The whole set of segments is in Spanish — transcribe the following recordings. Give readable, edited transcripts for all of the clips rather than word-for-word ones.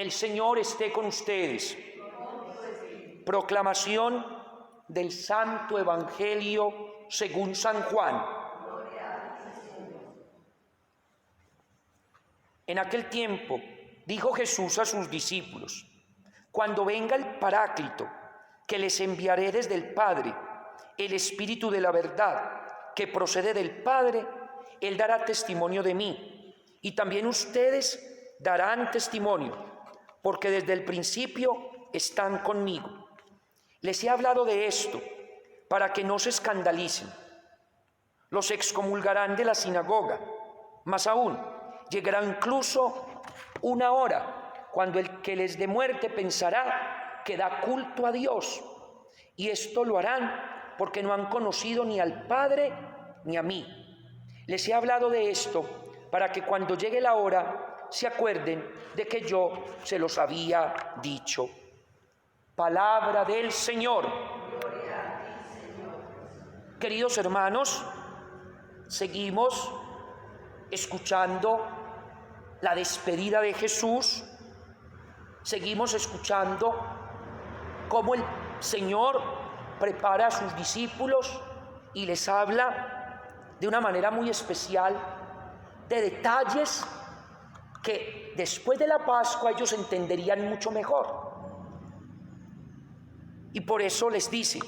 El Señor esté con ustedes. Proclamación del Santo Evangelio según San Juan. En aquel tiempo dijo Jesús a sus discípulos: cuando venga el Paráclito, que les enviaré desde el Padre, el Espíritu de la verdad, que procede del Padre, Él dará testimonio de mí, y también ustedes darán testimonio, porque desde el principio están conmigo. Les he hablado de esto para que no se escandalicen. Los excomulgarán de la sinagoga, más aún, llegará incluso una hora cuando el que les dé muerte pensará que da culto a Dios, y esto lo harán porque no han conocido ni al Padre ni a mí. Les he hablado de esto para que cuando llegue la hora se acuerden de que yo se los había dicho. Palabra del Señor. Gloria a ti, Señor. Queridos hermanos, seguimos escuchando la despedida de Jesús, seguimos escuchando cómo el Señor prepara a sus discípulos y les habla de una manera muy especial de detalles que después de la Pascua ellos entenderían mucho mejor. Y por eso les dice: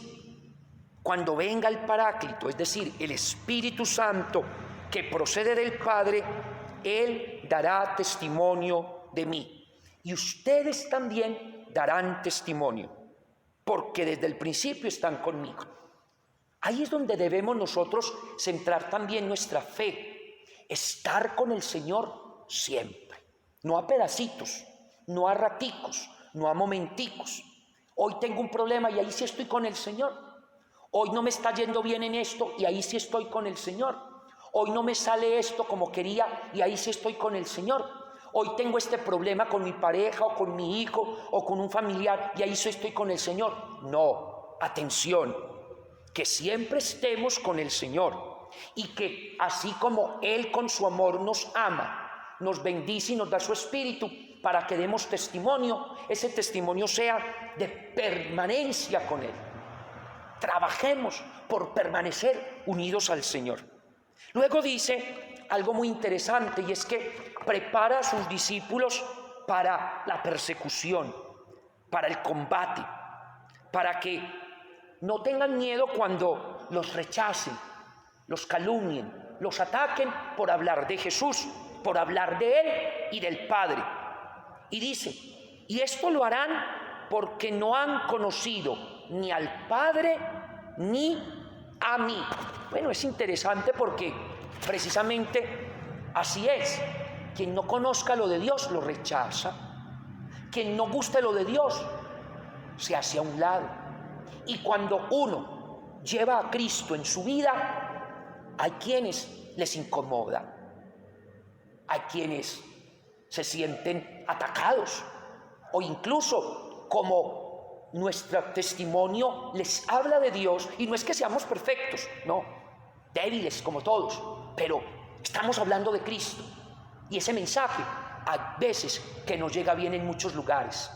cuando venga el Paráclito, es decir, el Espíritu Santo que procede del Padre, Él dará testimonio de mí. Y ustedes también darán testimonio, porque desde el principio están conmigo. Ahí es donde debemos nosotros centrar también nuestra fe, estar con el Señor siempre, no a pedacitos, no a raticos, no a momenticos. Hoy tengo un problema y ahí sí estoy con el Señor. Hoy no me está yendo bien en esto y ahí sí estoy con el Señor. Hoy no me sale esto como quería y ahí sí estoy con el Señor. Hoy tengo este problema con mi pareja o con mi hijo o con un familiar y ahí sí estoy con el Señor. No, atención, que siempre estemos con el Señor y que así como Él con su amor nos ama, nos bendice y nos da su Espíritu para que demos testimonio, ese testimonio sea de permanencia con Él. Trabajemos por permanecer unidos al Señor. Luego dice algo muy interesante, y es que prepara a sus discípulos para la persecución, para el combate, para que no tengan miedo cuando los rechacen, los calumnien, los ataquen por hablar de Jesús, por hablar de Él y del Padre. Y dice: y esto lo harán porque no han conocido ni al Padre ni a mí. Bueno, es interesante porque precisamente así es. Quien no conozca lo de Dios lo rechaza. Quien no guste lo de Dios se hace a un lado. Y cuando uno lleva a Cristo en su vida, hay quienes les incomoda, hay quienes se sienten atacados, o incluso como nuestro testimonio les habla de Dios, y no es que seamos perfectos, no, débiles como todos, pero estamos hablando de Cristo, y ese mensaje hay veces que nos llega bien en muchos lugares,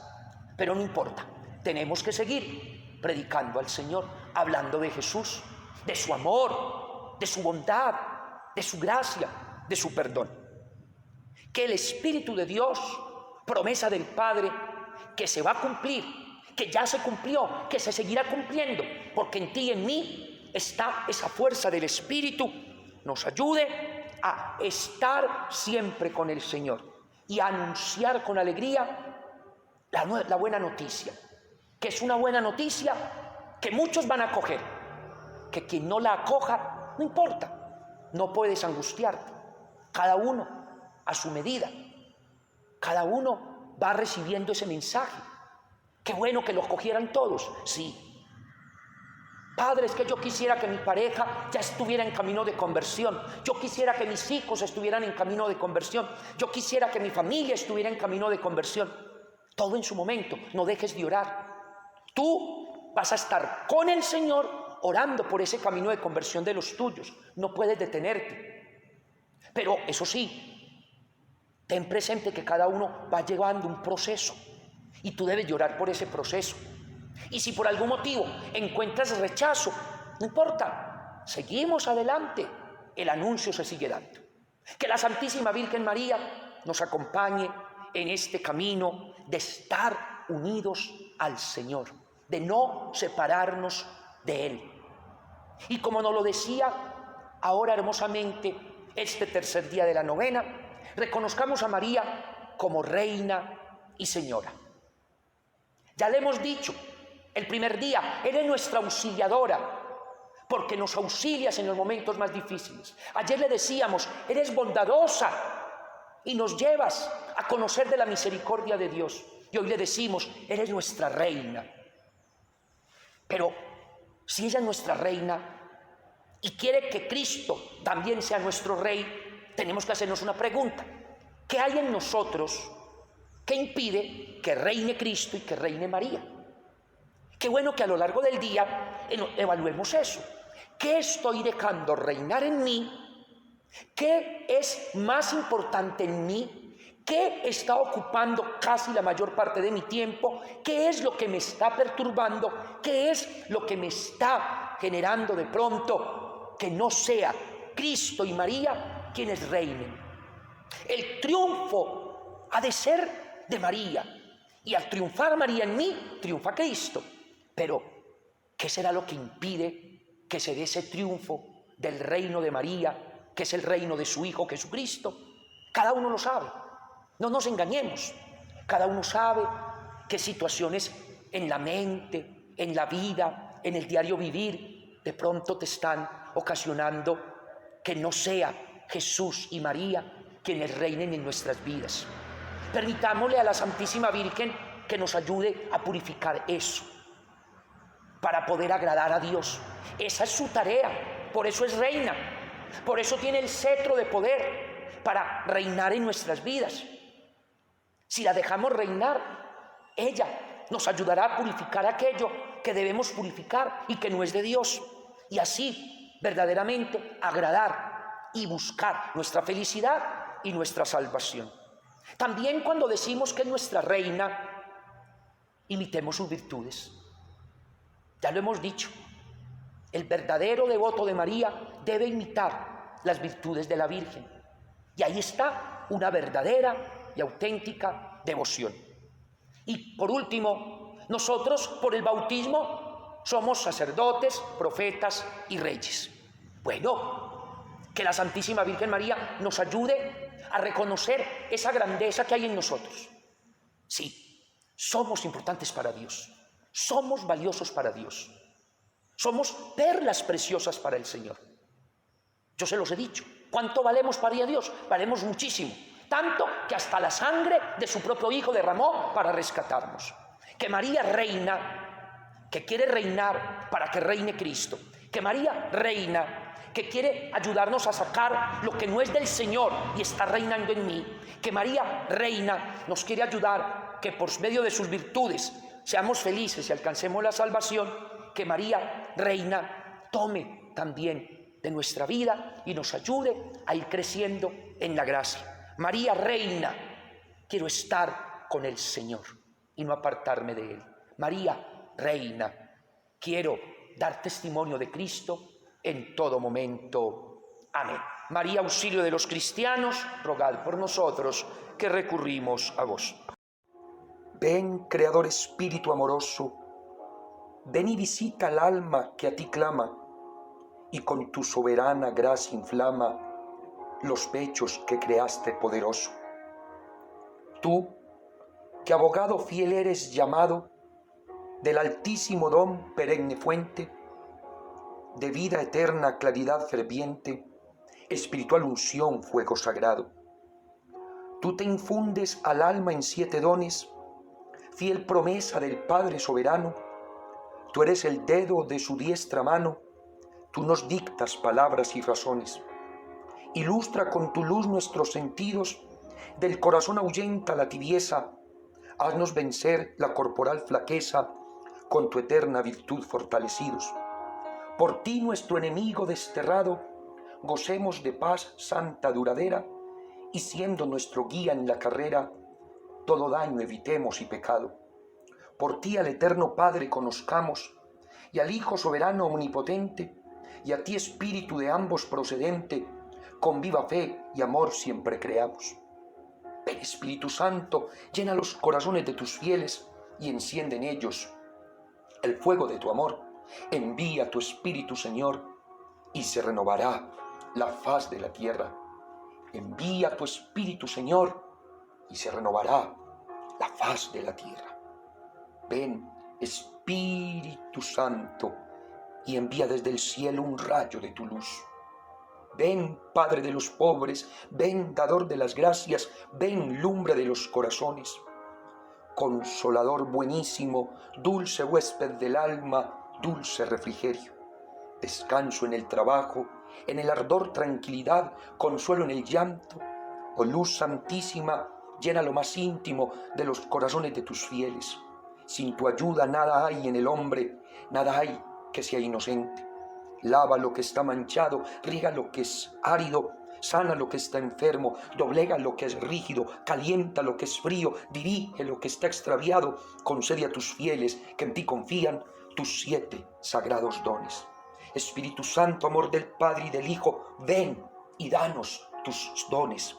pero no importa, tenemos que seguir predicando al Señor, hablando de Jesús, de su amor, de su bondad, de su gracia, de su perdón. Que el Espíritu de Dios, promesa del Padre, que se va a cumplir, que ya se cumplió, que se seguirá cumpliendo, porque en ti y en mí está esa fuerza del Espíritu, nos ayude a estar siempre con el Señor y a anunciar con alegría la buena noticia, que es una buena noticia que muchos van a acoger, que quien no la acoja, no importa, no puedes angustiarte, cada uno a su medida, cada uno va recibiendo ese mensaje. Qué bueno que lo cogieran todos, sí. Padre, es que yo quisiera que mi pareja ya estuviera en camino de conversión, yo quisiera que mis hijos estuvieran en camino de conversión, yo quisiera que mi familia estuviera en camino de conversión. Todo en su momento, no dejes de orar. Tú vas a estar con el Señor orando por ese camino de conversión de los tuyos, no puedes detenerte. Pero eso sí, Ten presente que cada uno va llevando un proceso y tú debes llorar por ese proceso. Y si por algún motivo encuentras rechazo, no importa, seguimos adelante, el anuncio se sigue dando. Que la Santísima Virgen María nos acompañe en este camino de estar unidos al Señor, de no separarnos de Él. Y como nos lo decía ahora hermosamente este tercer día de la novena, reconozcamos a María como Reina y Señora. Ya le hemos dicho el primer día, eres nuestra auxiliadora, porque nos auxilias en los momentos más difíciles. Ayer le decíamos, eres bondadosa y nos llevas a conocer de la misericordia de Dios. Y hoy le decimos, eres nuestra reina. Pero si ella es nuestra reina y quiere que Cristo también sea nuestro rey, tenemos que hacernos una pregunta. ¿Qué hay en nosotros que impide que reine Cristo y que reine María? Qué bueno que a lo largo del día evaluemos eso. ¿Qué estoy dejando reinar en mí? ¿Qué es más importante en mí? ¿Qué está ocupando casi la mayor parte de mi tiempo? ¿Qué es lo que me está perturbando? ¿Qué es lo que me está generando de pronto que no sea Cristo y María quienes reinen? El triunfo ha de ser de María. Y al triunfar María en mí, triunfa Cristo. Pero, ¿qué será lo que impide que se dé ese triunfo del reino de María, que es el reino de su Hijo Jesucristo? Cada uno lo sabe. No nos engañemos. Cada uno sabe qué situaciones en la mente, en la vida, en el diario vivir, de pronto te están ocasionando que no sea Jesús y María quienes reinen en nuestras vidas. Permitámosle a la Santísima Virgen que nos ayude a purificar eso, para poder agradar a Dios. Esa es su tarea, por eso es reina, por eso tiene el cetro de poder para reinar en nuestras vidas. Si la dejamos reinar, ella nos ayudará a purificar aquello que debemos purificar y que no es de Dios, y así verdaderamente agradar y buscar nuestra felicidad y nuestra salvación. También cuando decimos que es nuestra reina, imitemos sus virtudes. Ya lo hemos dicho, el verdadero devoto de María debe imitar las virtudes de la Virgen. Y ahí está una verdadera y auténtica devoción. Y por último, nosotros por el bautismo somos sacerdotes, profetas y reyes. Bueno, que la Santísima Virgen María nos ayude a reconocer esa grandeza que hay en nosotros. Sí, somos importantes para Dios. Somos valiosos para Dios. Somos perlas preciosas para el Señor. Yo se los he dicho. ¿Cuánto valemos para Dios? Valemos muchísimo. Tanto que hasta la sangre de su propio Hijo derramó para rescatarnos. Que María reina, que quiere reinar para que reine Cristo. Que María reina, que quiere ayudarnos a sacar lo que no es del Señor y está reinando en mí. Que María reina nos quiere ayudar que por medio de sus virtudes seamos felices y alcancemos la salvación. Que María reina tome también de nuestra vida y nos ayude a ir creciendo en la gracia. María reina, quiero estar con el Señor y no apartarme de Él. María reina, quiero dar testimonio de Cristo en todo momento. Amén. María, auxilio de los cristianos, rogad por nosotros que recurrimos a vos. Ven, Creador Espíritu amoroso, ven y visita el alma que a ti clama, y con tu soberana gracia inflama los pechos que creaste poderoso. Tú, que abogado fiel eres llamado, del altísimo don perenne fuente, de vida eterna claridad ferviente, espiritual unción fuego sagrado. Tú te infundes al alma en 7 dones, fiel promesa del Padre soberano. Tú eres el dedo de su diestra mano, tú nos dictas palabras y razones. Ilustra con tu luz nuestros sentidos, del corazón ahuyenta la tibieza, haznos vencer la corporal flaqueza, con tu eterna virtud fortalecidos. Por ti nuestro enemigo desterrado, gocemos de paz santa duradera, y siendo nuestro guía en la carrera, todo daño evitemos y pecado. Por ti al eterno Padre conozcamos, y al Hijo soberano omnipotente, y a ti Espíritu de ambos procedente, con viva fe y amor siempre creamos. Ven Espíritu Santo, llena los corazones de tus fieles y enciende en ellos el fuego de tu amor. Envía tu Espíritu, Señor, y se renovará la faz de la tierra. Envía tu Espíritu, Señor, y se renovará la faz de la tierra. Ven, Espíritu Santo, y envía desde el cielo un rayo de tu luz. Ven, Padre de los pobres, ven, dador de las gracias, ven, lumbre de los corazones. Consolador buenísimo, dulce huésped del alma, dulce refrigerio. Descanso en el trabajo, en el ardor tranquilidad, consuelo en el llanto. Oh luz santísima, llena lo más íntimo de los corazones de tus fieles. Sin tu ayuda nada hay en el hombre, nada hay que sea inocente. Lava lo que está manchado, riega lo que es árido, sana lo que está enfermo, doblega lo que es rígido, calienta lo que es frío, dirige lo que está extraviado, concede a tus fieles que en ti confían tus 7 sagrados dones. Espíritu Santo, amor del Padre y del Hijo, ven y danos tus dones.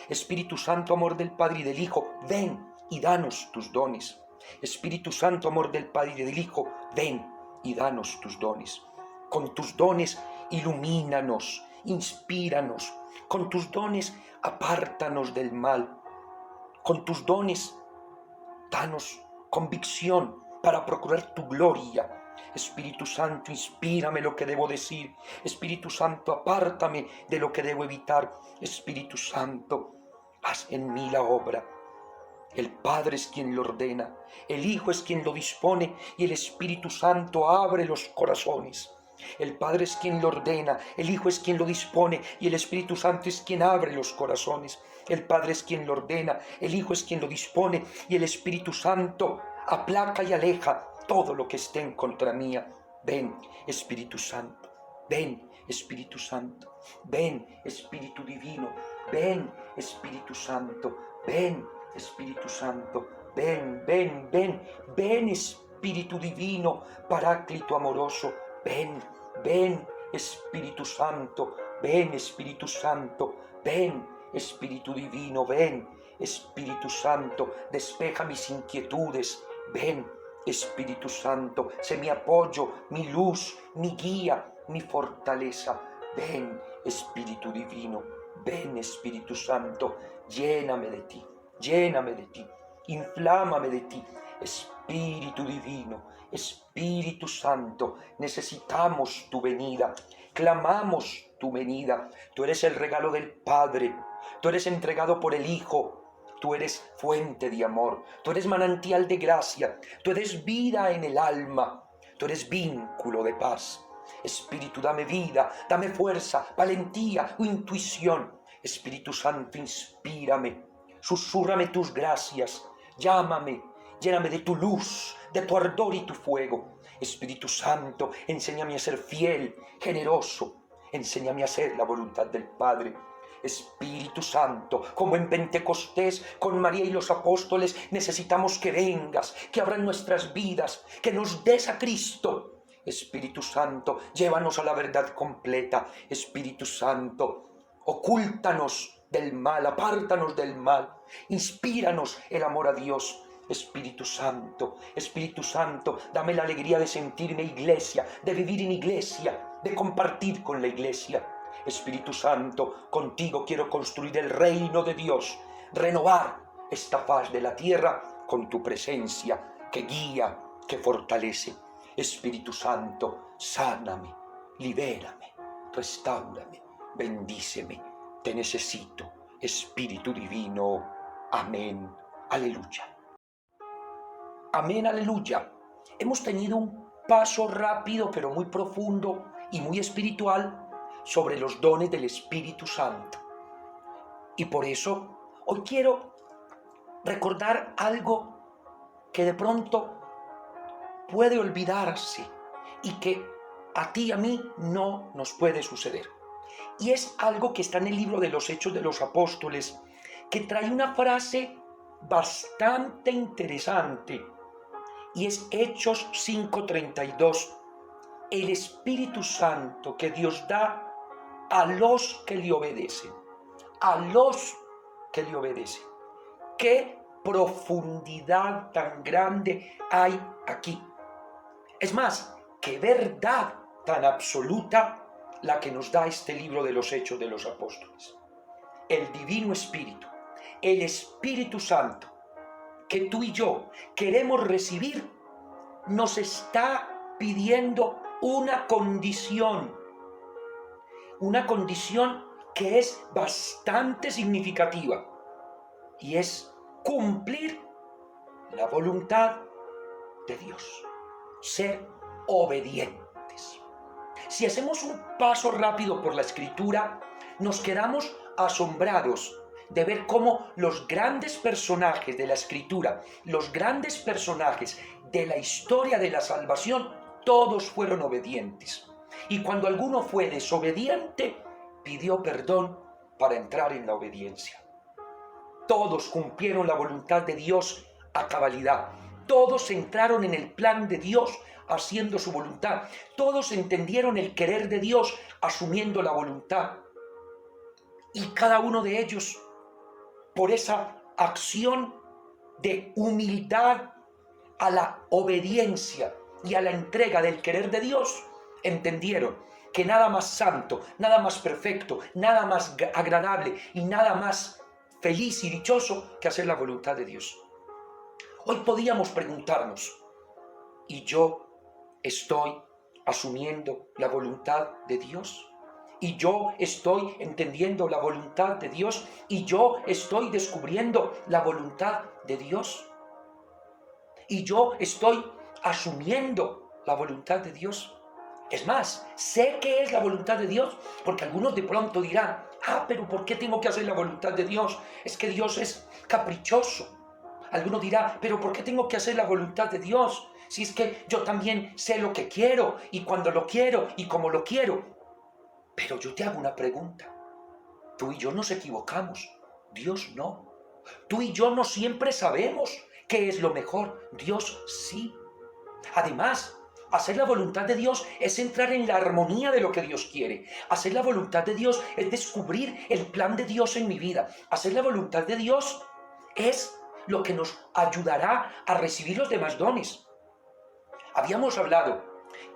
Espíritu Santo, amor del Padre y del Hijo, ven y danos tus dones. Espíritu Santo, amor del Padre y del Hijo, ven y danos tus dones. Con tus dones ilumínanos, inspíranos. Con tus dones apártanos del mal. Con tus dones danos convicción para procurar tu gloria. Espíritu Santo, inspírame lo que debo decir. Espíritu Santo, apártame de lo que debo evitar. Espíritu Santo, haz en mí la obra. El Padre es quien lo ordena, el Hijo es quien lo dispone y el Espíritu Santo abre los corazones. El Padre es quien lo ordena, el Hijo es quien lo dispone y el Espíritu Santo es quien abre los corazones. El Padre es quien lo ordena, el Hijo es quien lo dispone y el Espíritu Santo aplaca y aleja todo lo que esté en contra mía. Ven, Espíritu Santo, ven, Espíritu Santo, ven, Espíritu Divino, ven, Espíritu Santo, ven, Espíritu Santo, ven, ven, ven, ven, Espíritu Divino, Paráclito amoroso, ven, ven, Espíritu Santo, ven, Espíritu Santo, ven, Espíritu Divino, ven, Espíritu Santo, despeja mis inquietudes, ven, Espíritu Santo, sé mi apoyo, mi luz, mi guía, mi fortaleza, ven, Espíritu Divino, ven, Espíritu Santo, lléname de ti. Lléname de ti, inflámame de ti, Espíritu Divino, Espíritu Santo, necesitamos tu venida, clamamos tu venida. Tú eres el regalo del Padre, tú eres entregado por el Hijo, tú eres fuente de amor, tú eres manantial de gracia, tú eres vida en el alma, tú eres vínculo de paz. Espíritu, dame vida, dame fuerza, valentía o intuición. Espíritu Santo, inspírame. Susúrrame tus gracias, llámame, lléname de tu luz, de tu ardor y tu fuego. Espíritu Santo, enséñame a ser fiel, generoso, enséñame a hacer la voluntad del Padre. Espíritu Santo, como en Pentecostés con María y los apóstoles, necesitamos que vengas, que abran nuestras vidas, que nos des a Cristo. Espíritu Santo, llévanos a la verdad completa. Espíritu Santo, ocúltanos del mal, apártanos del mal, inspíranos el amor a Dios. Espíritu Santo, dame la alegría de sentirme iglesia, de vivir en iglesia, de compartir con la iglesia. Espíritu Santo, contigo quiero construir el reino de Dios, renovar esta faz de la tierra con tu presencia que guía, que fortalece. Espíritu Santo, sáname, libérame, restáurame, bendíceme. Te necesito, Espíritu Divino. Amén. Aleluya. Amén, aleluya. Hemos tenido un paso rápido, pero muy profundo y muy espiritual sobre los dones del Espíritu Santo. Y por eso hoy quiero recordar algo que de pronto puede olvidarse y que a ti y a mí no nos puede suceder. Y es algo que está en el libro de los Hechos de los Apóstoles, que trae una frase bastante interesante y es Hechos 5:32. El Espíritu Santo que Dios da a los que le obedecen. A los que le obedecen. ¡Qué profundidad tan grande hay aquí! Es más, qué verdad tan absoluta la que nos da este libro de los Hechos de los Apóstoles. El Divino Espíritu, el Espíritu Santo, que tú y yo queremos recibir, nos está pidiendo una condición que es bastante significativa, y es cumplir la voluntad de Dios, ser obedientes. Si hacemos un paso rápido por la Escritura, nos quedamos asombrados de ver cómo los grandes personajes de la Escritura, los grandes personajes de la historia de la salvación, todos fueron obedientes. Y cuando alguno fue desobediente, pidió perdón para entrar en la obediencia. Todos cumplieron la voluntad de Dios a cabalidad. Todos entraron en el plan de Dios haciendo su voluntad. Todos entendieron el querer de Dios asumiendo la voluntad. Y cada uno de ellos, por esa acción de humildad a la obediencia y a la entrega del querer de Dios, entendieron que nada más santo, nada más perfecto, nada más agradable y nada más feliz y dichoso que hacer la voluntad de Dios. Hoy podíamos preguntarnos, ¿y yo estoy asumiendo la voluntad de Dios? ¿Y yo estoy entendiendo la voluntad de Dios? ¿Y yo estoy descubriendo la voluntad de Dios? ¿Y yo estoy asumiendo la voluntad de Dios? Es más, sé qué es la voluntad de Dios, porque algunos de pronto dirán, pero ¿por qué tengo que hacer la voluntad de Dios? Es que Dios es caprichoso. Alguno dirá, pero ¿por qué tengo que hacer la voluntad de Dios? Si es que yo también sé lo que quiero, y cuando lo quiero, y como lo quiero. Pero yo te hago una pregunta. Tú y yo nos equivocamos, Dios no. Tú y yo no siempre sabemos qué es lo mejor, Dios sí. Además, hacer la voluntad de Dios es entrar en la armonía de lo que Dios quiere. Hacer la voluntad de Dios es descubrir el plan de Dios en mi vida. Hacer la voluntad de Dios es lo que nos ayudará a recibir los demás dones. Habíamos hablado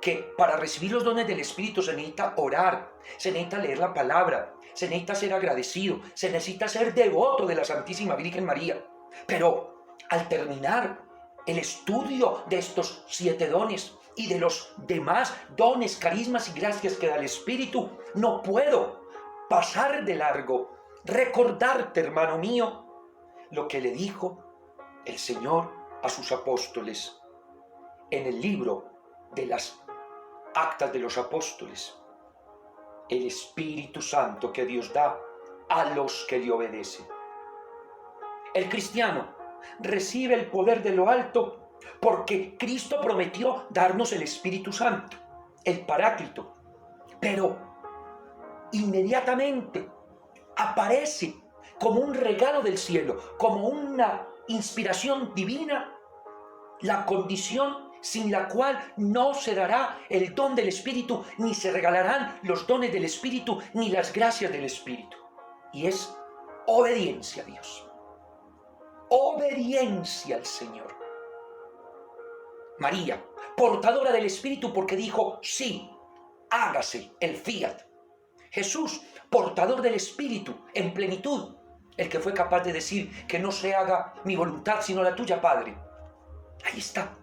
que para recibir los dones del Espíritu se necesita orar, se necesita leer la palabra, se necesita ser agradecido, se necesita ser devoto de la Santísima Virgen María. Pero al terminar el estudio de estos 7 dones y de los demás dones, carismas y gracias que da el Espíritu, no puedo pasar de largo, recordarte, hermano mío, lo que le dijo el Señor a sus apóstoles en el libro de las Actas de los Apóstoles. El Espíritu Santo que Dios da a los que le obedecen. El cristiano recibe el poder de lo alto porque Cristo prometió darnos el Espíritu Santo, el Paráclito. Pero inmediatamente aparece como un regalo del cielo, como una inspiración divina, la condición sin la cual no se dará el don del Espíritu, ni se regalarán los dones del Espíritu, ni las gracias del Espíritu. Y es obediencia a Dios. Obediencia al Señor. María, portadora del Espíritu porque dijo, sí, hágase el fiat. Jesús, portador del Espíritu en plenitud, el que fue capaz de decir que no se haga mi voluntad sino la tuya, Padre. Ahí está.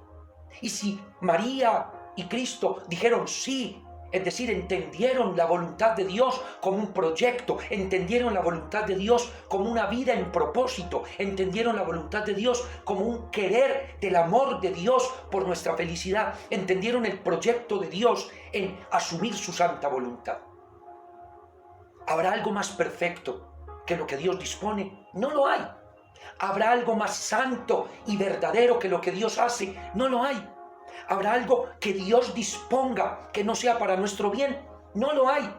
Y si María y Cristo dijeron sí, es decir, entendieron la voluntad de Dios como un proyecto, entendieron la voluntad de Dios como una vida en propósito, entendieron la voluntad de Dios como un querer del amor de Dios por nuestra felicidad, entendieron el proyecto de Dios en asumir su santa voluntad. ¿Habrá algo más perfecto que lo que Dios dispone? No lo hay. ¿Habrá algo más santo y verdadero que lo que Dios hace? No lo hay. ¿Habrá algo que Dios disponga que no sea para nuestro bien? No lo hay.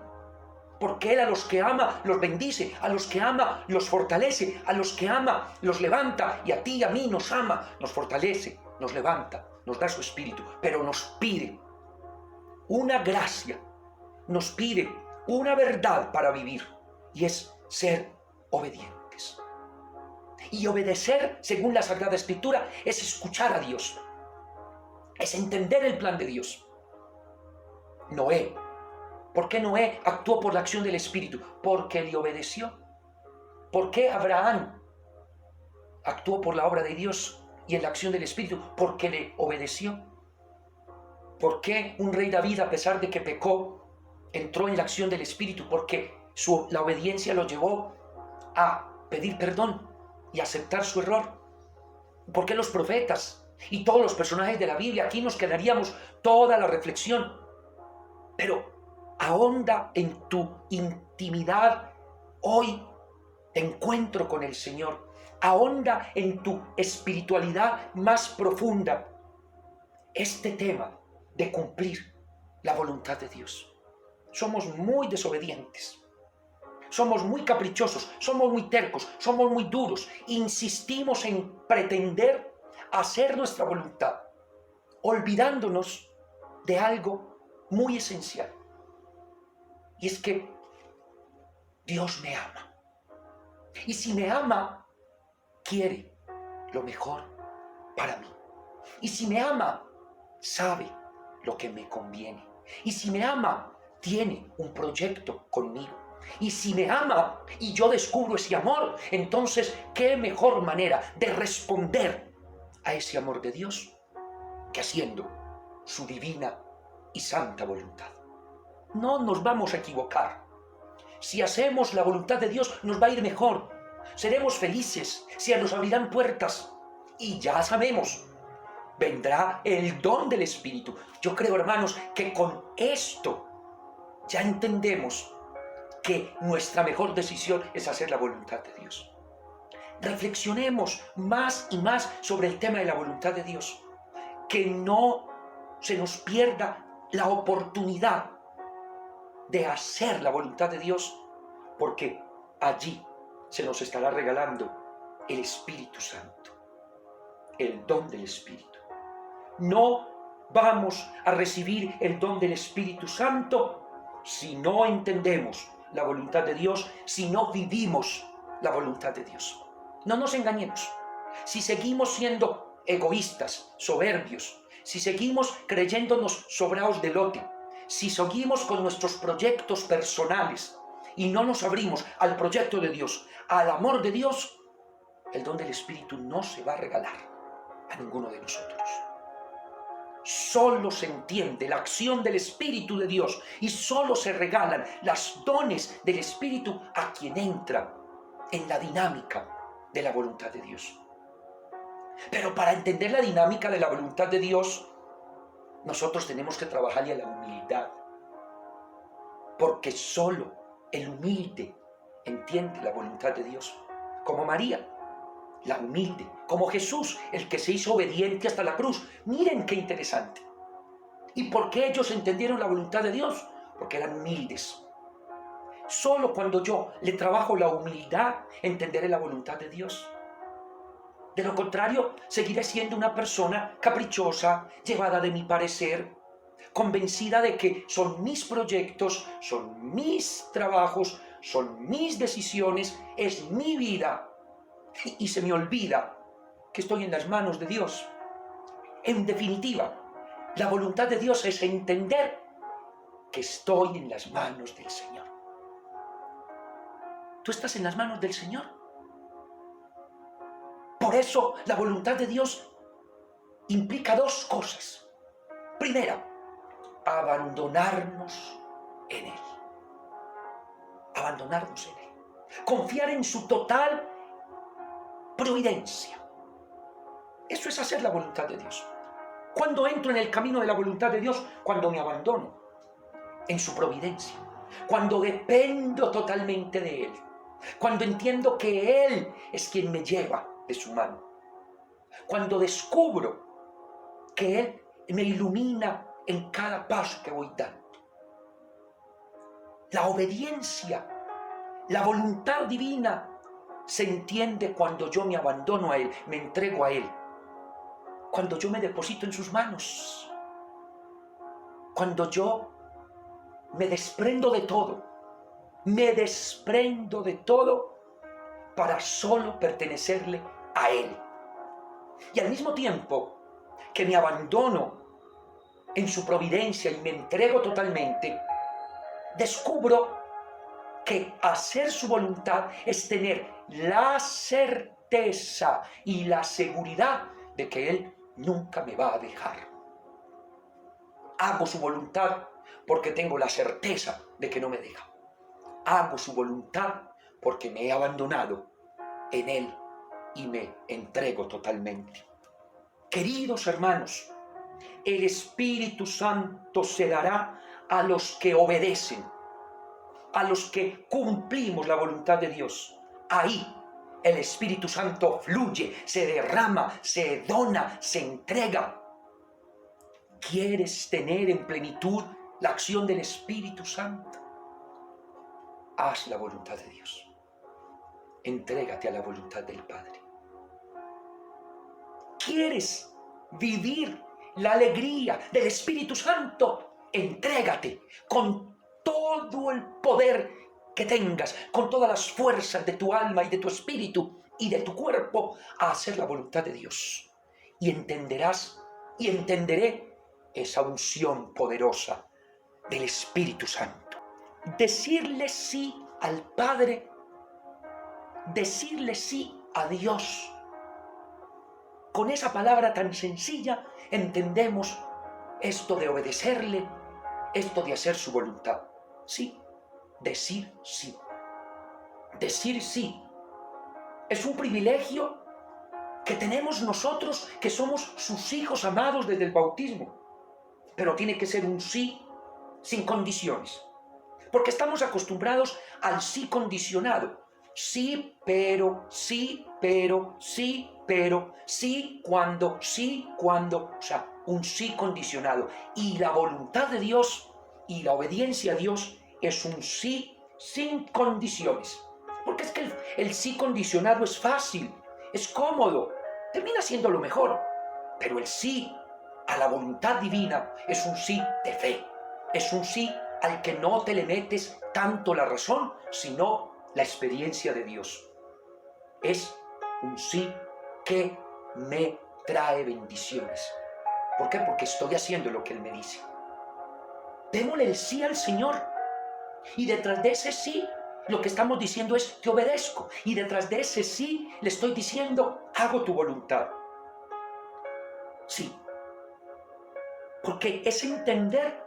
Porque Él a los que ama los bendice, a los que ama los fortalece, a los que ama los levanta, y a ti y a mí nos ama, nos fortalece, nos levanta, nos da su espíritu, pero nos pide una gracia, nos pide una verdad para vivir, y es ser obedientes. Y obedecer, según la Sagrada Escritura, es escuchar a Dios, es entender el plan de Dios. Noé, ¿por qué Noé actuó por la acción del Espíritu? Porque le obedeció. ¿Por qué Abraham actuó por la obra de Dios y en la acción del Espíritu? Porque le obedeció. ¿Por qué un rey David, a pesar de que pecó, entró en la acción del Espíritu? Porque la obediencia lo llevó a pedir perdón y aceptar su error. ¿Por qué los profetas y todos los personajes de la Biblia? Aquí nos quedaríamos toda la reflexión. Pero ahonda en tu intimidad hoy, de encuentro con el Señor. Ahonda en tu espiritualidad más profunda este tema de cumplir la voluntad de Dios. Somos muy desobedientes, somos muy caprichosos, somos muy tercos, somos muy duros, insistimos en pretender hacer nuestra voluntad, olvidándonos de algo muy esencial. Y es que Dios me ama. Y si me ama, quiere lo mejor para mí. Y si me ama, sabe lo que me conviene. Y si me ama, tiene un proyecto conmigo. Y si me ama y yo descubro ese amor, entonces, ¿qué mejor manera de responder a ese amor de Dios que haciendo su divina y santa voluntad? No nos vamos a equivocar. Si hacemos la voluntad de Dios, nos va a ir mejor. Seremos felices, se nos abrirán puertas. Y ya sabemos, vendrá el don del Espíritu. Yo creo, hermanos, que con esto ya entendemos que nuestra mejor decisión es hacer la voluntad de Dios. Reflexionemos más y más sobre el tema de la voluntad de Dios. Que no se nos pierda la oportunidad de hacer la voluntad de Dios, porque allí se nos estará regalando el Espíritu Santo, el don del Espíritu. No vamos a recibir el don del Espíritu Santo si no entendemos la voluntad de Dios, si no vivimos la voluntad de Dios. No nos engañemos. Si seguimos siendo egoístas, soberbios, si seguimos creyéndonos sobraos de lote, si seguimos con nuestros proyectos personales y no nos abrimos al proyecto de Dios, al amor de Dios, el don del Espíritu no se va a regalar a ninguno de nosotros. Solo se entiende la acción del Espíritu de Dios y solo se regalan los dones del Espíritu a quien entra en la dinámica de la voluntad de Dios. Pero para entender la dinámica de la voluntad de Dios, nosotros tenemos que trabajarle a la humildad, porque solo el humilde entiende la voluntad de Dios, como María, la humilde, como Jesús, el que se hizo obediente hasta la cruz. Miren qué interesante. ¿Y por qué ellos entendieron la voluntad de Dios? Porque eran humildes. Solo cuando yo le trabajo la humildad, entenderé la voluntad de Dios. De lo contrario, seguiré siendo una persona caprichosa, llevada de mi parecer, convencida de que son mis proyectos, son mis trabajos, son mis decisiones, es mi vida. Y se me olvida que estoy en las manos de Dios. En definitiva, la voluntad de Dios es entender que estoy en las manos del Señor. ¿Tú estás en las manos del Señor? Por eso la voluntad de Dios implica dos cosas. Primera, abandonarnos en Él. Abandonarnos en Él. Confiar en su total providencia. Eso es hacer la voluntad de Dios. ¿Cuándo entro en el camino de la voluntad de Dios? Cuando me abandono en su providencia. Cuando dependo totalmente de Él. Cuando entiendo que Él es quien me lleva de su mano. Cuando descubro que Él me ilumina en cada paso que voy dando. La obediencia, la voluntad divina se entiende cuando yo me abandono a Él, me entrego a Él, cuando yo me deposito en sus manos, cuando yo me desprendo de todo, para solo pertenecerle a Él. Y al mismo tiempo que me abandono en su providencia y me entrego totalmente, descubro que hacer su voluntad es tener la certeza y la seguridad de que Él nunca me va a dejar. Hago su voluntad porque tengo la certeza de que no me deja. Hago su voluntad porque me he abandonado en Él y me entrego totalmente. Queridos hermanos, el Espíritu Santo se dará a los que obedecen, a los que cumplimos la voluntad de Dios. Ahí el Espíritu Santo fluye, se derrama, se dona, se entrega. ¿Quieres tener en plenitud la acción del Espíritu Santo? Haz la voluntad de Dios. Entrégate a la voluntad del Padre. ¿Quieres vivir la alegría del Espíritu Santo? Entrégate con todo el poder que tengas, con todas las fuerzas de tu alma y de tu espíritu y de tu cuerpo a hacer la voluntad de Dios. Y entenderás y entenderé esa unción poderosa del Espíritu Santo. Decirle sí al Padre, decirle sí a Dios. Con esa palabra tan sencilla entendemos esto de obedecerle, esto de hacer su voluntad. Sí, decir sí. Decir sí es un privilegio que tenemos nosotros que somos sus hijos amados desde el bautismo. Pero tiene que ser un sí sin condiciones. Porque estamos acostumbrados al sí condicionado. Sí, pero, sí, pero, sí, pero, sí, cuando, o sea, un sí condicionado. Y la voluntad de Dios y la obediencia a Dios es un sí sin condiciones. Porque es que el sí condicionado es fácil, es cómodo, termina siendo lo mejor. Pero el sí a la voluntad divina es un sí de fe, es un sí al que no te le metes tanto la razón, sino la experiencia de Dios. Es un sí que me trae bendiciones. ¿Por qué? Porque estoy haciendo lo que Él me dice. Démosle el sí al Señor. Y detrás de ese sí, lo que estamos diciendo es, te obedezco. Y detrás de ese sí, le estoy diciendo, hago tu voluntad. Sí. Porque es entender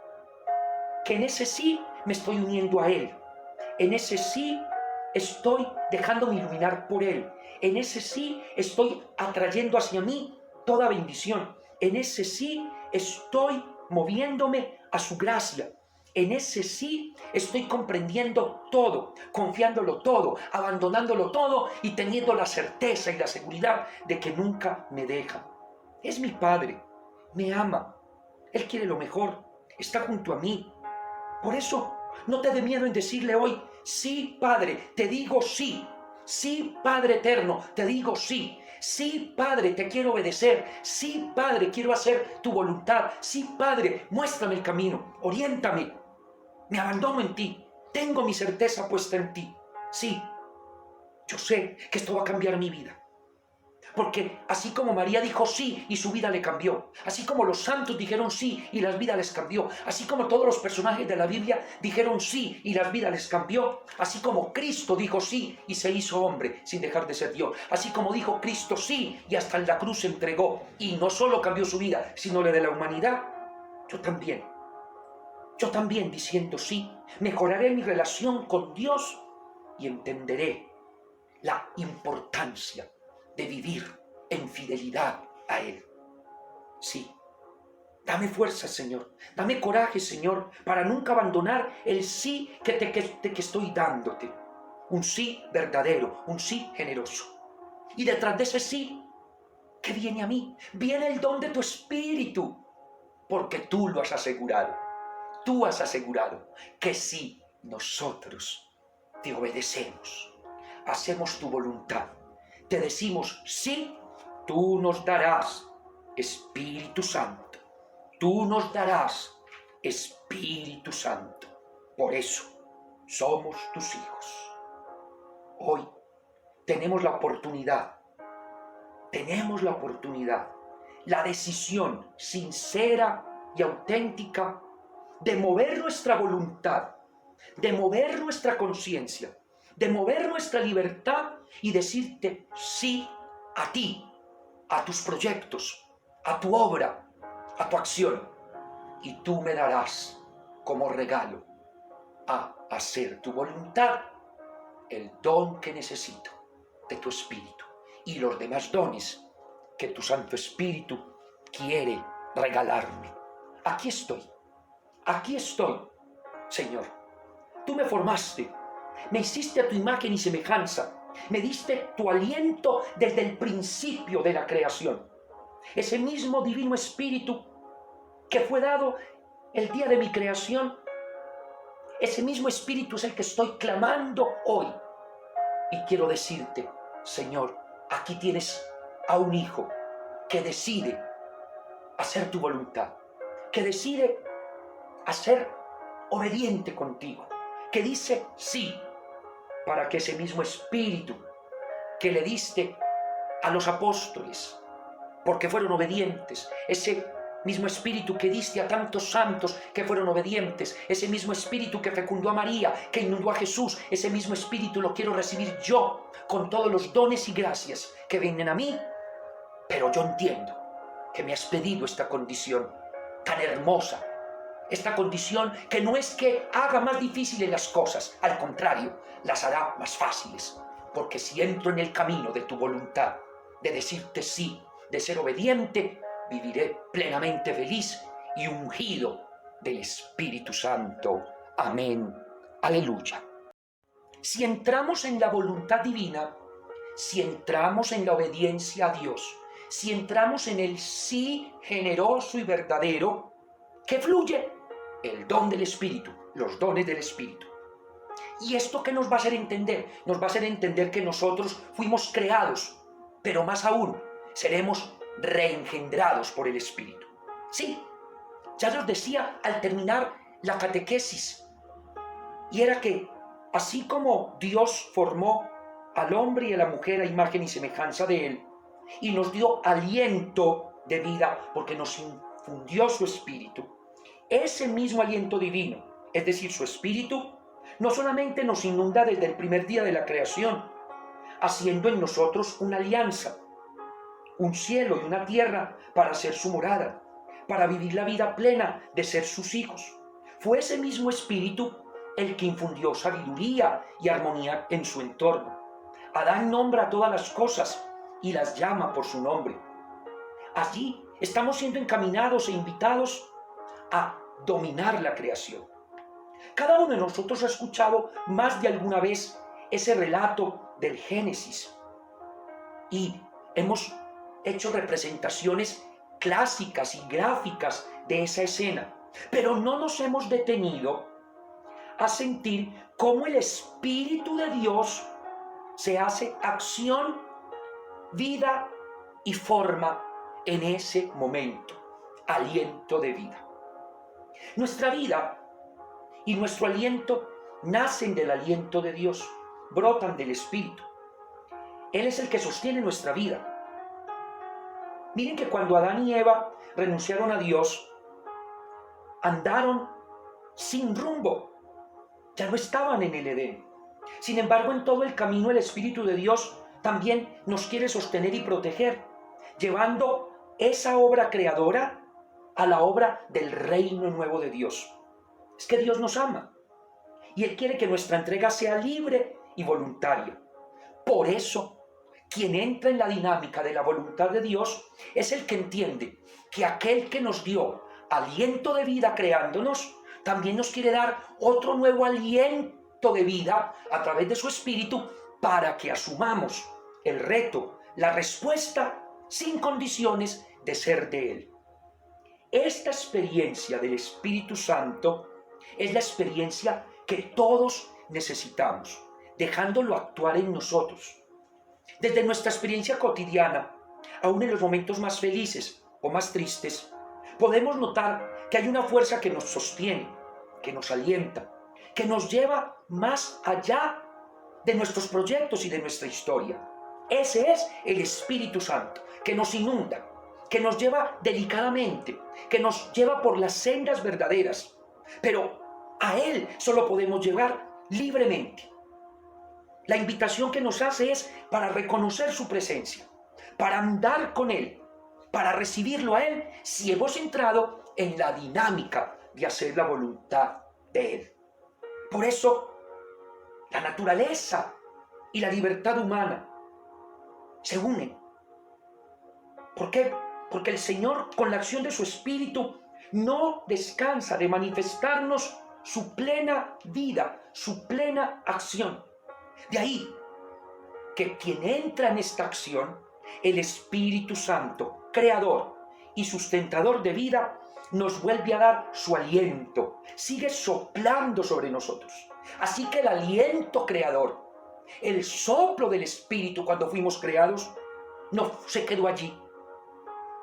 que en ese sí me estoy uniendo a Él. En ese sí estoy dejándome iluminar por Él. En ese sí estoy atrayendo hacia mí toda bendición. En ese sí estoy moviéndome a su gracia. En ese sí estoy comprendiendo todo, confiándolo todo, abandonándolo todo y teniendo la certeza y la seguridad de que nunca me deja. Es mi Padre, me ama, Él quiere lo mejor, está junto a mí. Por eso, no te dé miedo en decirle hoy, sí, Padre, te digo sí. Sí, Padre eterno, te digo sí. Sí, Padre, te quiero obedecer. Sí, Padre, quiero hacer tu voluntad. Sí, Padre, muéstrame el camino, oriéntame. Me abandono en ti. Tengo mi certeza puesta en ti. Sí, yo sé que esto va a cambiar mi vida. Porque así como María dijo sí y su vida le cambió, así como los santos dijeron sí y las vidas les cambió, así como todos los personajes de la Biblia dijeron sí y las vidas les cambió, así como Cristo dijo sí y se hizo hombre sin dejar de ser Dios, así como dijo Cristo sí y hasta en la cruz se entregó y no solo cambió su vida, sino la de la humanidad, yo también diciendo sí, mejoraré mi relación con Dios y entenderé la importancia de vivir en fidelidad a Él. Sí, dame fuerza, Señor, dame coraje, Señor, para nunca abandonar el sí que estoy dándote. Un sí verdadero, un sí generoso. Y detrás de ese sí, ¿qué viene a mí? Viene el don de tu Espíritu, porque tú lo has asegurado. Tú has asegurado que sí, nosotros te obedecemos, hacemos tu voluntad, te decimos sí, tú nos darás Espíritu Santo, tú nos darás Espíritu Santo. Por eso somos tus hijos. Hoy tenemos la oportunidad, la decisión sincera y auténtica de mover nuestra voluntad, de mover nuestra conciencia, de mover nuestra libertad y decirte sí a ti, a tus proyectos, a tu obra, a tu acción. Y tú me darás como regalo a hacer tu voluntad el don que necesito de tu Espíritu y los demás dones que tu Santo Espíritu quiere regalarme. Aquí estoy, Señor. Tú me formaste, me hiciste a tu imagen y semejanza, me diste tu aliento desde el principio de la creación. Ese mismo Divino Espíritu que fue dado el día de mi creación, ese mismo Espíritu es el que estoy clamando hoy. Y quiero decirte, Señor, aquí tienes a un hijo que decide hacer tu voluntad, que decide ser obediente contigo, que dice sí, para que ese mismo Espíritu que le diste a los apóstoles, porque fueron obedientes, ese mismo Espíritu que diste a tantos santos que fueron obedientes, ese mismo Espíritu que fecundó a María, que inundó a Jesús, ese mismo Espíritu lo quiero recibir yo, con todos los dones y gracias que vienen a mí. Pero yo entiendo que me has pedido esta condición tan hermosa, esta condición que no es que haga más difíciles las cosas, al contrario, las hará más fáciles, porque si entro en el camino de tu voluntad, de decirte sí, de ser obediente, viviré plenamente feliz y ungido del Espíritu Santo. Amén. Aleluya. Si entramos en la voluntad divina, si entramos en la obediencia a Dios, si entramos en el sí generoso y verdadero, que fluye el don del Espíritu, los dones del Espíritu. ¿Y esto qué nos va a hacer entender? Nos va a hacer entender que nosotros fuimos creados, pero más aún, seremos reengendrados por el Espíritu. Sí, ya nos decía al terminar la catequesis, y era que así como Dios formó al hombre y a la mujer a imagen y semejanza de Él, y nos dio aliento de vida porque nos infundió su Espíritu, ese mismo aliento divino, es decir, su Espíritu, no solamente nos inunda desde el primer día de la creación, haciendo en nosotros una alianza, un cielo y una tierra para ser su morada, para vivir la vida plena de ser sus hijos. Fue ese mismo Espíritu el que infundió sabiduría y armonía en su entorno. Adán nombra todas las cosas y las llama por su nombre. Allí estamos siendo encaminados e invitados a dominar la creación. Cada uno de nosotros ha escuchado más de alguna vez ese relato del Génesis y hemos hecho representaciones clásicas y gráficas de esa escena, pero no nos hemos detenido a sentir cómo el Espíritu de Dios se hace acción, vida y forma en ese momento, aliento de vida. Nuestra vida y nuestro aliento nacen del aliento de Dios, brotan del Espíritu. Él es el que sostiene nuestra vida. Miren que cuando Adán y Eva renunciaron a Dios, andaron sin rumbo, ya no estaban en el Edén. Sin embargo, en todo el camino el Espíritu de Dios también nos quiere sostener y proteger, llevando esa obra creadora a la obra del reino nuevo de Dios. Es que Dios nos ama y Él quiere que nuestra entrega sea libre y voluntaria. Por eso, quien entra en la dinámica de la voluntad de Dios es el que entiende que aquel que nos dio aliento de vida creándonos, también nos quiere dar otro nuevo aliento de vida a través de su Espíritu para que asumamos el reto, la respuesta sin condiciones de ser de Él. Esta experiencia del Espíritu Santo es la experiencia que todos necesitamos, dejándolo actuar en nosotros. Desde nuestra experiencia cotidiana, aún en los momentos más felices o más tristes, podemos notar que hay una fuerza que nos sostiene, que nos alienta, que nos lleva más allá de nuestros proyectos y de nuestra historia. Ese es el Espíritu Santo, que nos inunda, que nos lleva delicadamente, que nos lleva por las sendas verdaderas. Pero a Él solo podemos llegar libremente. La invitación que nos hace es para reconocer su presencia, para andar con Él, para recibirlo a Él si hemos entrado en la dinámica de hacer la voluntad de Él. Por eso, la naturaleza y la libertad humana se unen. ¿Por qué? Porque el Señor, con la acción de su Espíritu, no descansa de manifestarnos su plena vida, su plena acción. De ahí que quien entra en esta acción, el Espíritu Santo, creador y sustentador de vida, nos vuelve a dar su aliento, sigue soplando sobre nosotros. Así que el aliento creador, el soplo del Espíritu cuando fuimos creados, no se quedó allí.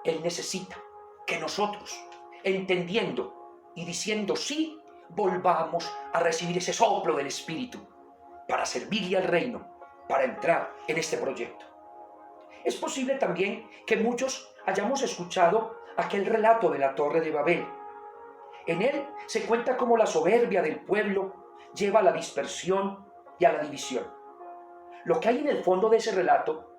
Él necesita que nosotros, entendiendo y diciendo sí, volvamos a recibir ese soplo del Espíritu para servirle al reino, para entrar en este proyecto. Es posible también que muchos hayamos escuchado aquel relato de la Torre de Babel. En él se cuenta cómo la soberbia del pueblo lleva a la dispersión y a la división. Lo que hay en el fondo de ese relato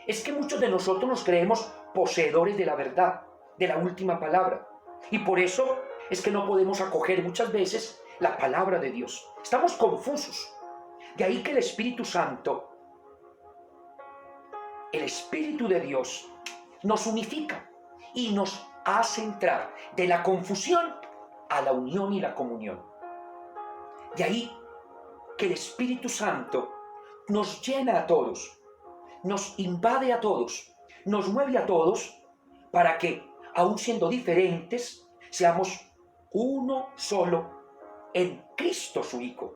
es que muchos de nosotros nos creemos poseedores de la verdad, de la última palabra. Y por eso es que no podemos acoger muchas veces la palabra de Dios. Estamos confusos. De ahí que el Espíritu Santo, el Espíritu de Dios, nos unifica y nos hace entrar de la confusión a la unión y la comunión. De ahí que el Espíritu Santo nos llena a todos, nos invade a todos, nos mueve a todos para que, aun siendo diferentes, seamos uno solo en Cristo su Hijo,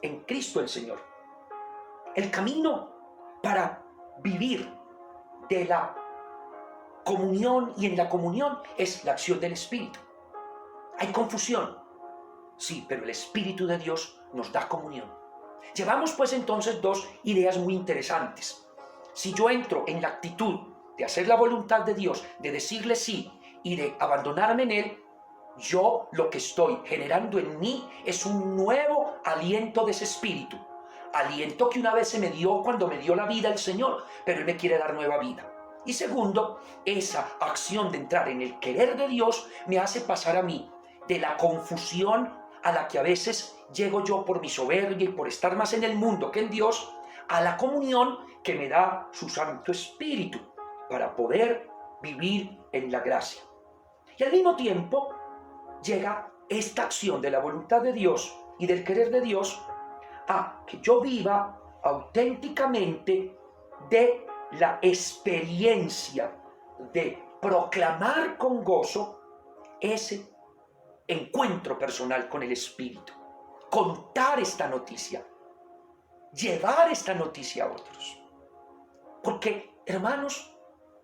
en Cristo el Señor. El camino para vivir de la comunión y en la comunión es la acción del Espíritu. Hay confusión, sí, pero el Espíritu de Dios nos da comunión. Llevamos pues entonces dos ideas muy interesantes. Si yo entro en la actitud de hacer la voluntad de Dios, de decirle sí y de abandonarme en Él, yo lo que estoy generando en mí es un nuevo aliento de ese Espíritu. Aliento que una vez se me dio cuando me dio la vida el Señor, pero Él me quiere dar nueva vida. Y segundo, esa acción de entrar en el querer de Dios me hace pasar a mí de la confusión a la que a veces llego yo por mi soberbia y por estar más en el mundo que en Dios, a la comunión que me da su Santo Espíritu para poder vivir en la gracia. Y al mismo tiempo llega esta acción de la voluntad de Dios y del querer de Dios a que yo viva auténticamente de la experiencia de proclamar con gozo ese encuentro personal con el Espíritu, contar esta noticia, llevar esta noticia a otros. Porque, hermanos,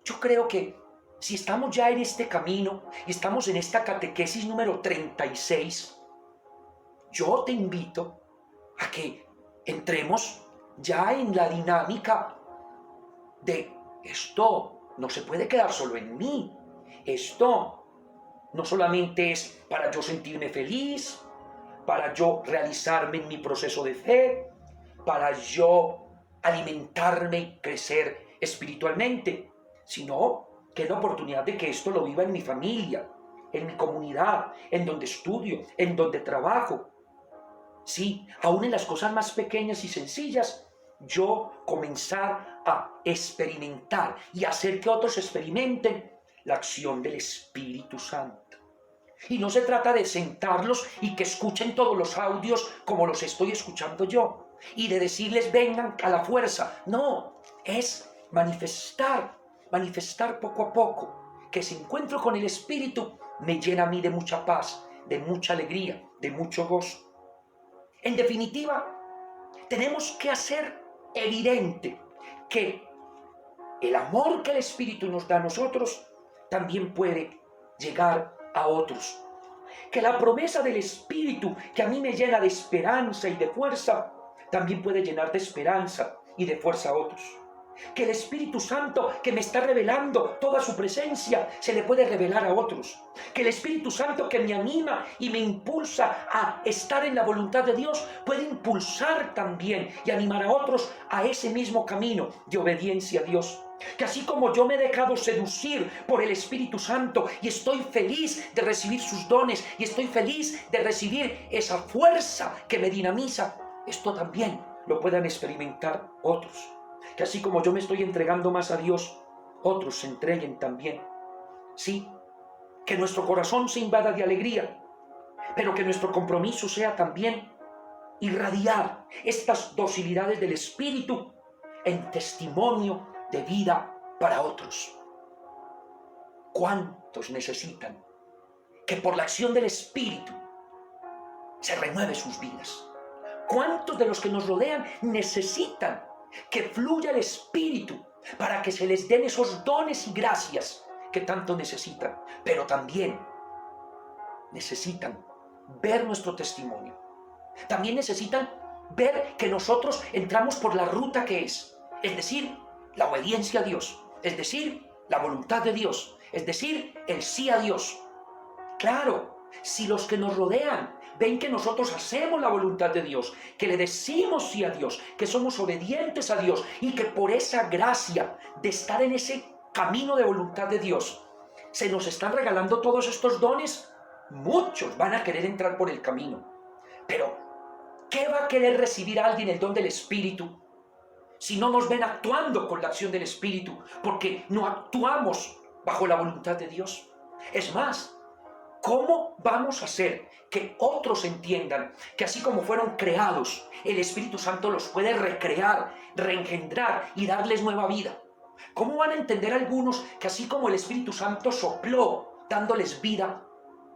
yo creo que si estamos ya en este camino y estamos en esta catequesis número 36, yo te invito a que entremos ya en la dinámica de esto no se puede quedar solo en mí. Esto no solamente es para yo sentirme feliz, para yo realizarme en mi proceso de fe, para yo alimentarme y crecer espiritualmente, sino que es la oportunidad de que esto lo viva en mi familia, en mi comunidad, en donde estudio, en donde trabajo. Sí, aún en las cosas más pequeñas y sencillas, yo comenzar a experimentar y hacer que otros experimenten la acción del Espíritu Santo. Y no se trata de sentarlos y que escuchen todos los audios como los estoy escuchando yo, y de decirles vengan a la fuerza. No, es manifestar poco a poco, que ese encuentro con el Espíritu me llena a mí de mucha paz, de mucha alegría, de mucho gozo. En definitiva, tenemos que hacer evidente que el amor que el Espíritu nos da a nosotros también puede llegar a otros. Que la promesa del Espíritu que a mí me llena de esperanza y de fuerza, también puede llenar de esperanza y de fuerza a otros. Que el Espíritu Santo que me está revelando toda su presencia se le puede revelar a otros. Que el Espíritu Santo que me anima y me impulsa a estar en la voluntad de Dios puede impulsar también y animar a otros a ese mismo camino de obediencia a Dios. Que así como yo me he dejado seducir por el Espíritu Santo y estoy feliz de recibir sus dones y estoy feliz de recibir esa fuerza que me dinamiza, esto también lo puedan experimentar otros. Que así como yo me estoy entregando más a Dios, otros se entreguen también. Sí, que nuestro corazón se invada de alegría, pero que nuestro compromiso sea también irradiar estas docilidades del Espíritu en testimonio de vida para otros. ¿Cuántos necesitan que por la acción del Espíritu se renueve sus vidas? ¿Cuántos de los que nos rodean necesitan que fluya el Espíritu para que se les den esos dones y gracias que tanto necesitan? Pero también necesitan ver nuestro testimonio. También necesitan ver que nosotros entramos por la ruta que es decir, la obediencia a Dios, es decir, la voluntad de Dios, es decir, el sí a Dios. Claro, si los que nos rodean ven que nosotros hacemos la voluntad de Dios, que le decimos sí a Dios, que somos obedientes a Dios y que por esa gracia de estar en ese camino de voluntad de Dios se nos están regalando todos estos dones, muchos van a querer entrar por el camino. Pero, ¿qué va a querer recibir alguien el don del Espíritu si no nos ven actuando con la acción del Espíritu? Porque no actuamos bajo la voluntad de Dios. Es más, ¿cómo vamos a hacer que otros entiendan que así como fueron creados, el Espíritu Santo los puede recrear, reengendrar y darles nueva vida? ¿Cómo van a entender algunos que así como el Espíritu Santo sopló dándoles vida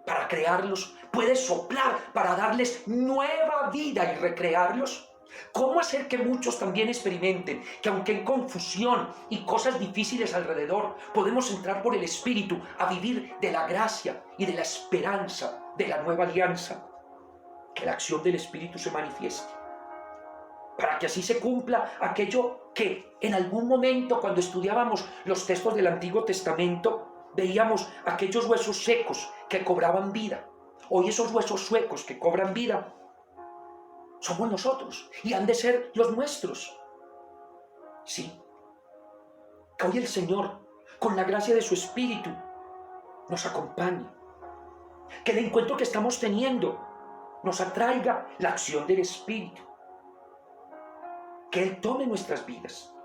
para crearlos, puede soplar para darles nueva vida y recrearlos? ¿Cómo hacer que muchos también experimenten que aunque hay confusión y cosas difíciles alrededor, podemos entrar por el Espíritu a vivir de la gracia y de la esperanza de la nueva alianza? Que la acción del Espíritu se manifieste, para que así se cumpla aquello que en algún momento, cuando estudiábamos los textos del Antiguo Testamento, veíamos aquellos huesos secos que cobraban vida. Hoy esos huesos secos que cobran vida somos nosotros y han de ser los nuestros. Sí, que hoy el Señor, con la gracia de su Espíritu, nos acompañe. Que el encuentro que estamos teniendo nos atraiga la acción del Espíritu. Que Él tome nuestras vidas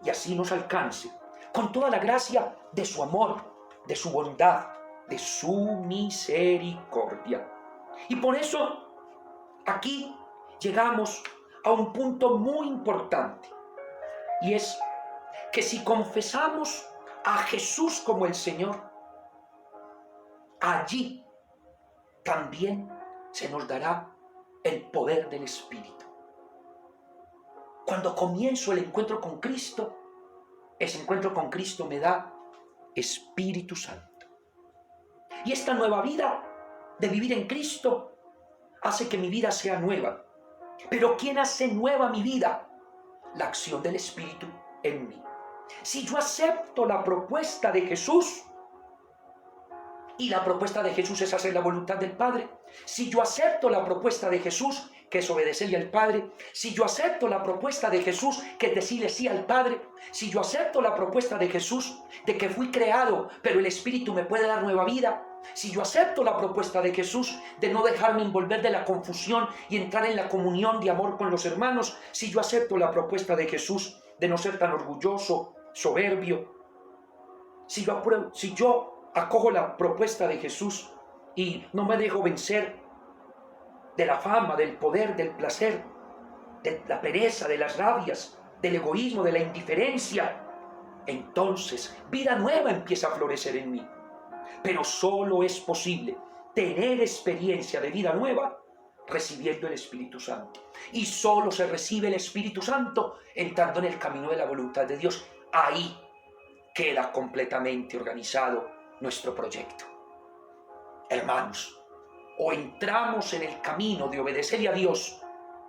y así nos alcance con toda la gracia de su amor, de su bondad, de su misericordia. Y por eso aquí llegamos a un punto muy importante, y es que si confesamos a Jesús como el Señor, allí también se nos dará el poder del Espíritu. Cuando comienzo el encuentro con Cristo, ese encuentro con Cristo me da Espíritu Santo. Y esta nueva vida de vivir en Cristo hace que mi vida sea nueva. Pero ¿quién hace nueva mi vida? La acción del Espíritu en mí. Si yo acepto la propuesta de Jesús, y la propuesta de Jesús es hacer la voluntad del Padre, si yo acepto la propuesta de Jesús, que es obedecerle al Padre, si yo acepto la propuesta de Jesús, que es decirle sí al Padre, si yo acepto la propuesta de Jesús, de que fui creado, pero el Espíritu me puede dar nueva vida, si yo acepto la propuesta de Jesús de no dejarme envolver de la confusión y entrar en la comunión de amor con los hermanos, si yo acepto la propuesta de Jesús de no ser tan orgulloso, soberbio, si yo acojo la propuesta de Jesús y no me dejo vencer de la fama, del poder, del placer, de la pereza, de las rabias, del egoísmo, de la indiferencia, entonces vida nueva empieza a florecer en mí. Pero solo es posible tener experiencia de vida nueva recibiendo el Espíritu Santo. Y solo se recibe el Espíritu Santo entrando en el camino de la voluntad de Dios. Ahí queda completamente organizado nuestro proyecto. Hermanos, o entramos en el camino de obedecerle a Dios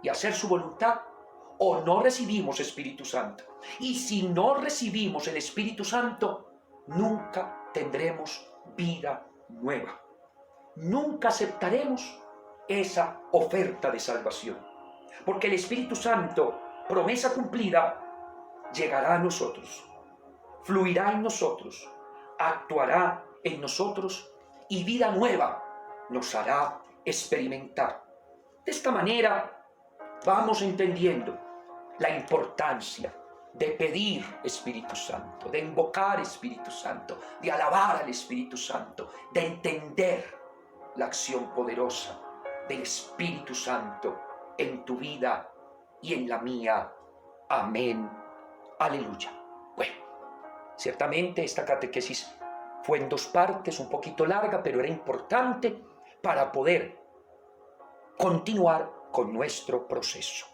y hacer su voluntad, o no recibimos Espíritu Santo. Y si no recibimos el Espíritu Santo, nunca tendremos vida nueva. Nunca aceptaremos esa oferta de salvación. Porque el Espíritu Santo, promesa cumplida, llegará a nosotros, fluirá en nosotros, actuará en nosotros y vida nueva nos hará experimentar. De esta manera vamos entendiendo la importancia de pedir Espíritu Santo, de invocar Espíritu Santo, de alabar al Espíritu Santo, de entender la acción poderosa del Espíritu Santo en tu vida y en la mía. Amén. Aleluya. Bueno, ciertamente esta catequesis fue en 2 partes, un poquito larga, pero era importante para poder continuar con nuestro proceso.